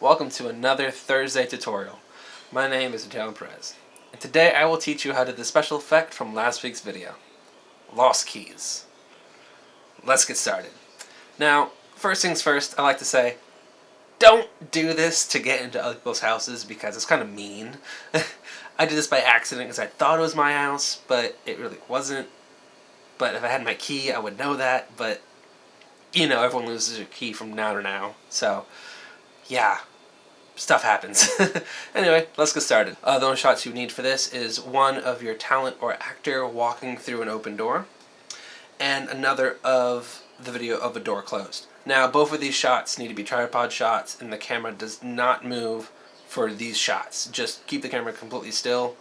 Welcome to another Thursday tutorial. My name is John Perez, and today I will teach you how to do the special effect from last week's video, Lost Keys. Let's get started. Now, first things first, I like to say, don't do this to get into other people's houses because it's kind of mean. I did this by accident because I thought it was my house, but it really wasn't. But if I had my key, I would know that, but you know, everyone loses their key from now to now, so yeah. Stuff happens. Anyway, let's get started. The only shots you need for this is one of your talent or actor walking through an open door, and another of the video of a door closed. Now, both of these shots need to be tripod shots, and the camera does not move for these shots. Just keep the camera completely still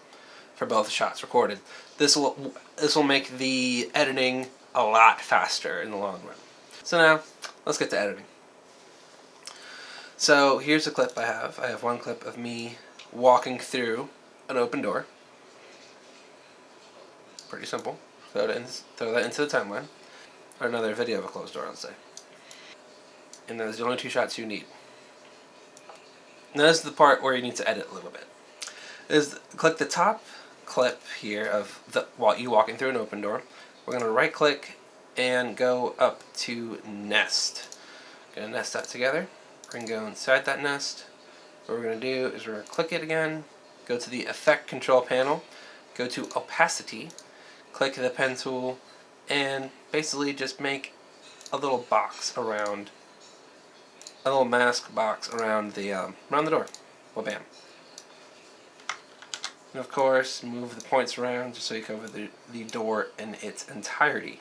for both shots recorded. This will make the editing a lot faster in the long run. So now, let's get to editing. So here's a clip I have. I have one clip of me walking through an open door. Pretty simple. Throw that into the timeline. Or another video of a closed door, I'll say. And those are the only two shots you need. Now this is the part where you need to edit a little bit. Click the top clip here of you walking through an open door. We're going to right click and go up to nest. Going to nest that together. We're going to go inside that nest. What we're going to do is we're going to click it again, go to the Effect Control panel, go to Opacity, click the pen tool, and basically just make a little box around, a little mask box around the door. Well, bam. And of course, move the points around just so you cover the door in its entirety.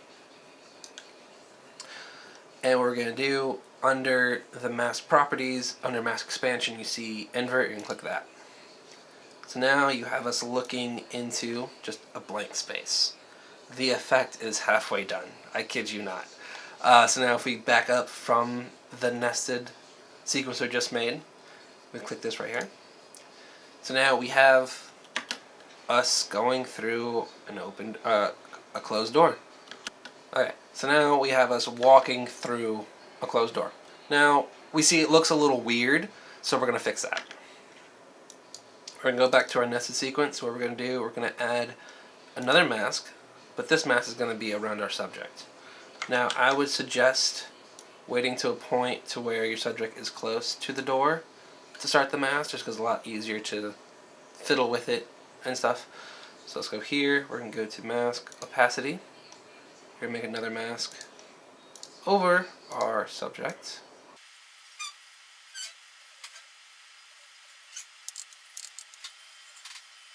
And what we're going to do, under the mask properties, under mask expansion, you see invert, you can click that. So now you have us looking into just a blank space. The effect is halfway done. I kid you not. So now if we back up from the nested sequence we just made, we click this right here. So now we have us going through an a closed door. Okay, so now we have us walking through a closed door. Now, we see it looks a little weird, so we're going to fix that. We're going to go back to our nested sequence. What we're going to do, we're going to add another mask, but this mask is going to be around our subject. Now, I would suggest waiting to a point to where your subject is close to the door to start the mask, just because it's a lot easier to fiddle with it and stuff. So let's go here. We're going to go to Mask, Opacity. We're going to make another mask over our subject.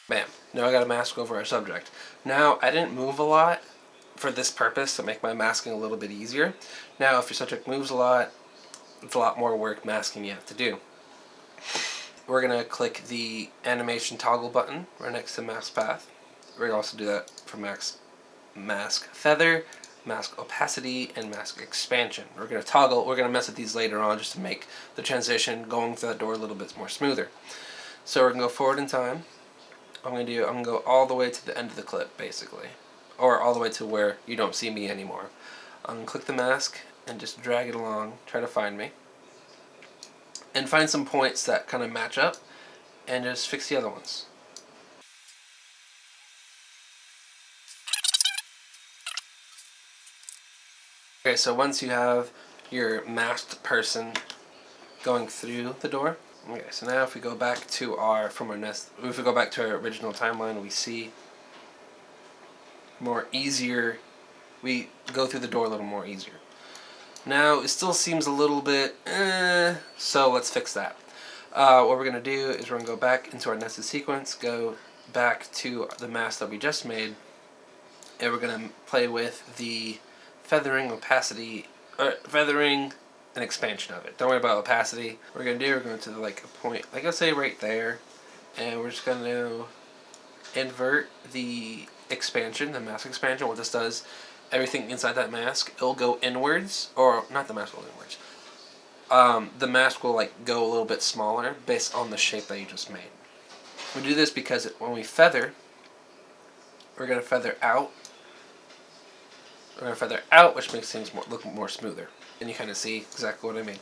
Bam. Now I got a mask over our subject. Now, I didn't move a lot for this purpose to make my masking a little bit easier. Now, if your subject moves a lot, it's a lot more work masking you have to do. We're going to click the animation toggle button right next to mask path. We're going to also do that for mask feather, mask opacity, and mask expansion. We're going to mess with these later on just to make the transition going through that door a little bit more smoother. So we're going to go forward in time. I'm going to go all the way to the end of the clip, basically. Or all the way to where you don't see me anymore. I'm going to click the mask and just drag it along, try to find me. And find some points that kind of match up, and just fix the other ones. Okay, so once you have your masked person going through the door, okay, so now if we go back to our original timeline, we see more easier, we go through the door a little more easier. Now, it still seems a little bit, so let's fix that. What we're going to do is we're going to go back into our nested sequence, go back to the mask that we just made, and we're going to play with the feathering, opacity, feathering and expansion of it. Don't worry about opacity. What we're going to do, we're going to like a point, like let's say right there, and we're just going to invert the expansion, the mask expansion. What this does, everything inside that mask, it'll go inwards, or not the mask will go inwards. The mask will like go a little bit smaller based on the shape that you just made. We do this because when we feather, we're going to feather out. We're going to feather out, which makes things look more smoother. And you kind of see exactly what I mean.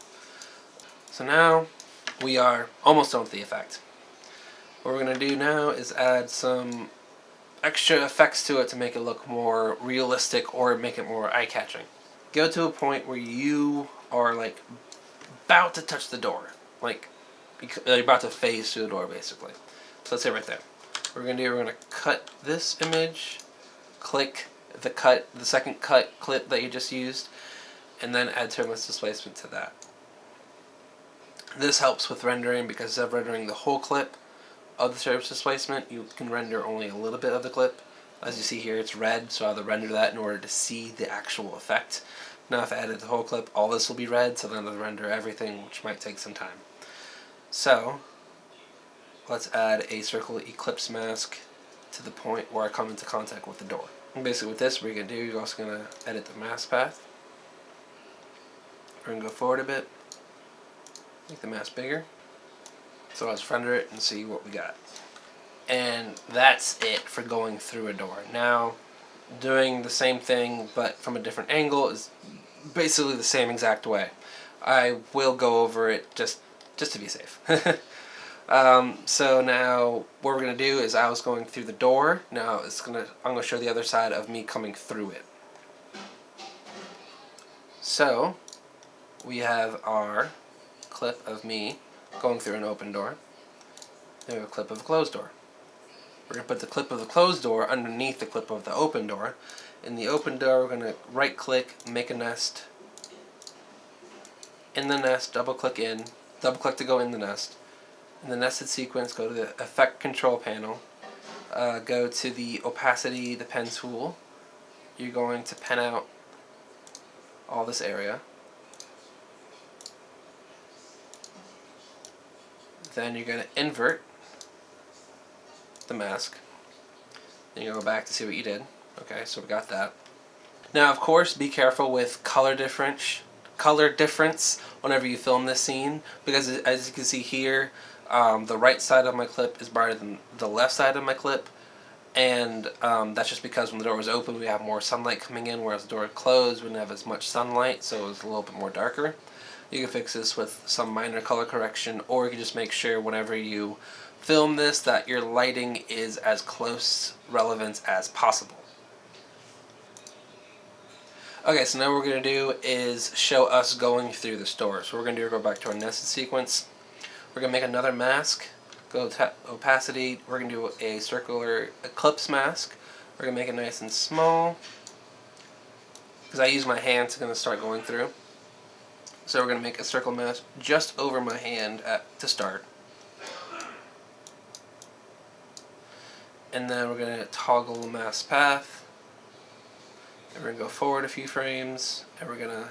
So now, we are almost done with the effect. What we're going to do now is add some extra effects to it to make it look more realistic or make it more eye-catching. Go to a point where you are like about to touch the door, like you're about to phase through the door basically. So let's say right there. What we're going to do, we're going to cut this image, click the second cut clip that you just used, and then add turbulence displacement to that. This helps with rendering because instead of rendering the whole clip of the turbulence displacement, you can render only a little bit of the clip. As you see here, it's red, so I have to render that in order to see the actual effect. Now if I added the whole clip, all this will be red, so then I'll render everything, which might take some time. So, let's add a circle eclipse mask to the point where I come into contact with the door. And basically with this, what you're going to do, you're also going to edit the mask path. We're going to go forward a bit, make the mask bigger. So let's render it and see what we got. And that's it for going through a door. Now, doing the same thing but from a different angle is basically the same exact way. I will go over it just to be safe. So now what we're going to do is I was going through the door. Now I'm going to show the other side of me coming through it. So we have our clip of me going through an open door. Then we have a clip of a closed door. We're going to put the clip of the closed door underneath the clip of the open door. In the open door, we're going to right click, make a nest. In the nest, double click to go in the nest. In the nested sequence, go to the effect control panel. Go to the opacity, the pen tool. You're going to pen out all this area. Then you're going to invert the mask. Then you go back to see what you did. Okay, so we got that. Now, of course, be careful with color difference whenever you film this scene, because as you can see here, the right side of my clip is brighter than the left side of my clip, and that's just because when the door was open, we have more sunlight coming in, whereas the door closed, we didn't have as much sunlight, so it was a little bit more darker. You can fix this with some minor color correction, or you can just make sure whenever you film this that your lighting is as close relevance as possible. Okay, so now what we're going to do is show us going through the store. So what we're going to do is go back to our nested sequence. We're going to make another mask. Go to opacity. We're going to do a circular eclipse mask. We're going to make it nice and small, because I use my hand to start going through. So we're going to make a circle mask just over my hand to start. And then we're going to toggle the mask path. And we're going to go forward a few frames, and we're going to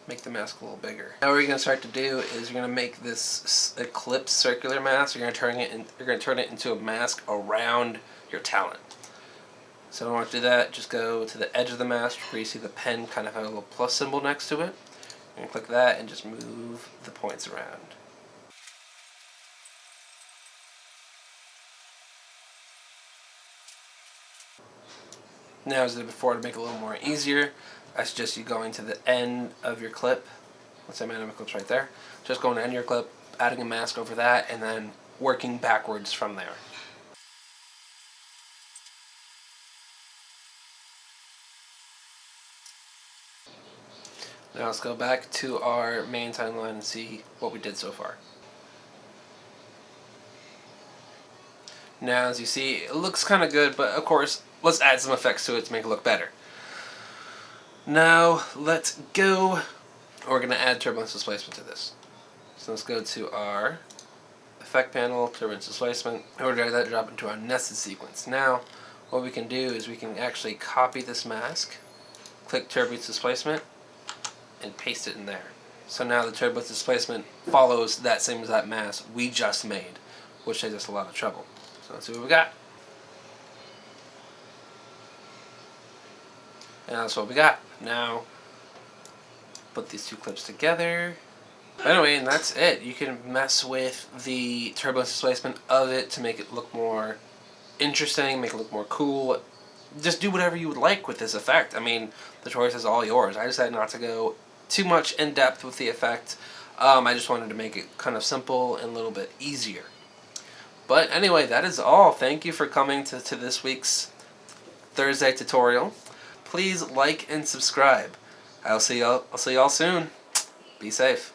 make the mask a little bigger. Now what you're going to start to do is you're going to make this eclipse circular mask. You're going to turn it into a mask around your talent. So in order to do that, just go to the edge of the mask where you see the pen kind of have a little plus symbol next to it. And click that and just move the points around. Now, as I did before, to make it a little more easier, I suggest you going to the end of your clip. Let's say my end of my clip's right there. Just going to the end of your clip, adding a mask over that, and then working backwards from there. Now let's go back to our main timeline and see what we did so far. Now, as you see, it looks kind of good, but of course, let's add some effects to it to make it look better. Now, let's go. We're going to add turbulence displacement to this. So let's go to our effect panel, turbulence displacement, and we're going to drop into our nested sequence. Now, what we can do is we can actually copy this mask, click turbulence displacement, and paste it in there. So now the turbulence displacement follows that same exact mask we just made, which saves us a lot of trouble. So let's see what we got. And that's what we got. Now, put these two clips together. Anyway, and that's it. You can mess with the turbulence displacement of it to make it look more interesting, make it look more cool. Just do whatever you would like with this effect. I mean, the choice is all yours. I decided not to go too much in depth with the effect. I just wanted to make it kind of simple and a little bit easier. But anyway, that is all. Thank you for coming to this week's Thursday tutorial. Please like and subscribe. I'll see y'all soon. Be safe.